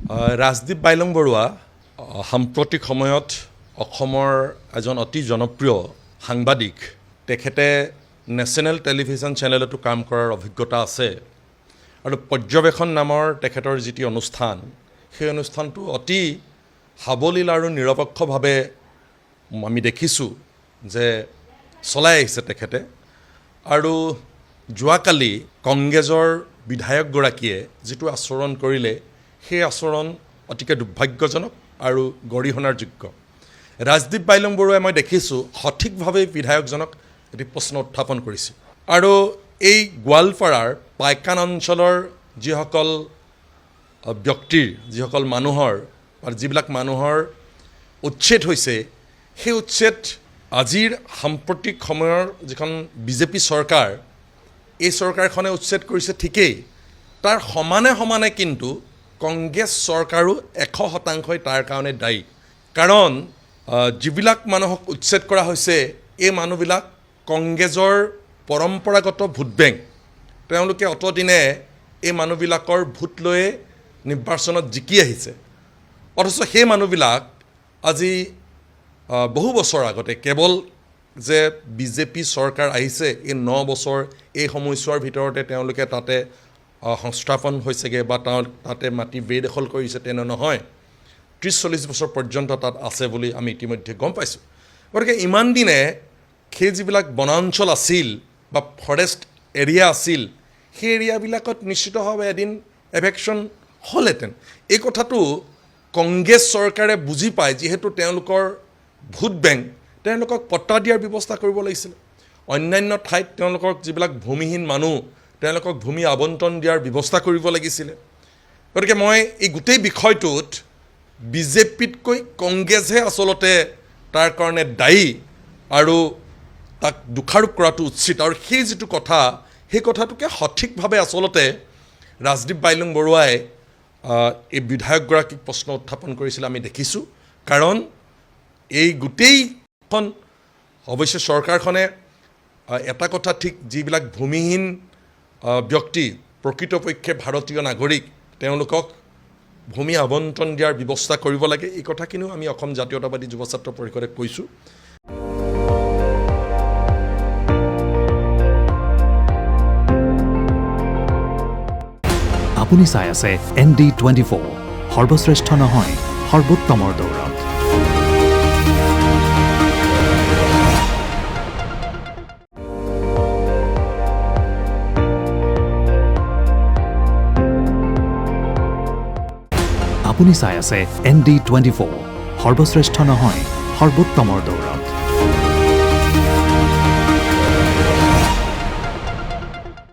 ৰাজদীপ বাইলং বৰুৱা সাম্প্ৰতিক সময়ত অসমৰ এজন অতি জনপ্ৰিয় সাংবাদিক। তেখেতে নেশ্যনেল টেলিভিছন চেনেলতো কাম কৰাৰ অভিজ্ঞতা আছে আৰু পৰ্যবেক্ষণ নামৰ তেখেতৰ যিটি অনুষ্ঠান, সেই অনুষ্ঠানটো অতি সাৱলীল আৰু নিৰপেক্ষভাৱে আমি দেখিছোঁ যে চলাই আহিছে তেখেতে। আৰু যোৱাকালি কংগ্ৰেছৰ বিধায়কগৰাকীয়ে যিটো আচৰণ কৰিলে, সেই আচৰণ অতিকে দুৰ্ভাগ্যজনক আৰু গৰিহণাৰ যোগ্য। ৰাজদীপ বাইলং বৰুৱাই মই দেখিছোঁ সঠিকভাৱে বিধায়কজনক এটি প্ৰশ্ন উত্থাপন কৰিছে। আৰু এই গোৱালপাৰাৰ পাইকান অঞ্চলৰ যিসকল ব্যক্তিৰ, যিসকল মানুহৰ যিবিলাক মানুহৰ উচ্ছেদ হৈছে, সেই উচ্ছেদ আজিৰ সাম্প্ৰতিক সময়ৰ যিখন বিজেপি চৰকাৰ, এই চৰকাৰখনে উচ্ছেদ কৰিছে ঠিকেই, তাৰ সমানে সমানে কিন্তু কংগ্ৰেছ চৰকাৰো 100% তাৰ কাৰণে দায়ী। কাৰণ যিবিলাক মানুহক উচ্ছেদ কৰা হৈছে, এই মানুহবিলাক কংগ্ৰেছৰ পৰম্পৰাগত ভোট বেংক। তেওঁলোকে অতদিনে এই মানুহবিলাকৰ ভোট লৈয়ে নিৰ্বাচনত জিকি আহিছে। অথচ সেই মানুহবিলাক আজি বহু বছৰ আগতে, কেৱল যে বিজেপি চৰকাৰ আহিছে এই 9 বছৰ, এই সময়ছোৱাৰ ভিতৰতে তেওঁলোকে তাতে সংস্থাপন হৈছেগৈ বা তাতে মাটি বেদখল কৰিছে, তেনে নহয়। 30-40 বছৰ পৰ্যন্ত তাত আছে বুলি আমি ইতিমধ্যে গম পাইছোঁ। গতিকে ইমান দিনে সেই যিবিলাক বনাঞ্চল আছিল বা ফৰেষ্ট এৰিয়া আছিল, সেই এৰিয়াবিলাকত নিশ্চিতভাৱে এদিন এভেকশ্যন হ'লহেঁতেন। এই কথাটো কংগ্ৰেছ চৰকাৰে বুজি পায়, যিহেতু তেওঁলোকৰ ভোট বেংক, তেওঁলোকক পট্টা দিয়াৰ ব্যৱস্থা কৰিব লাগিছিলে। অন্যান্য ঠাইত তেওঁলোকক যিবিলাক ভূমিহীন মানুহ, তেওঁলোকক ভূমি আবণ্টন দিয়াৰ ব্যৱস্থা কৰিব লাগিছিলে। গতিকে মই এই গোটেই বিষয়টোত বিজেপিতকৈ কংগ্ৰেছহে আচলতে তাৰ কাৰণে দায়ী আৰু তাক দোষাৰোপ কৰাটো উচিত। আৰু সেই যিটো কথা, সেই কথাটোকে সঠিকভাৱে আচলতে ৰাজদীপ বাইলং বৰুৱাই এই বিধায়কগৰাকীক প্ৰশ্ন উত্থাপন কৰিছিলে আমি দেখিছোঁ। কাৰণ এই গোটেইখন অৱশ্যে চৰকাৰখনে এটা কথা ঠিক, যিবিলাক ভূমিহীন ব্যক্তি প্ৰকৃতপক্ষে ভাৰতীয় নাগৰিক, তেওঁলোকক ভূমি আবণ্টন দিয়াৰ ব্যৱস্থা কৰিব লাগে। এই কথাখিনিও আমি অসম জাতীয়তাবাদী যুৱ ছাত্ৰ পৰিষদে কৈছোঁ। আপুনি চাই আছে ND24, সৰ্বশ্ৰেষ্ঠ নহয়, সৰ্বোত্তমৰ দৌৰত। আপুনি চাই আছে ND24, সৰ্বশ্ৰেষ্ঠ নহয়, সৰ্বোত্তমৰ দৌৰত।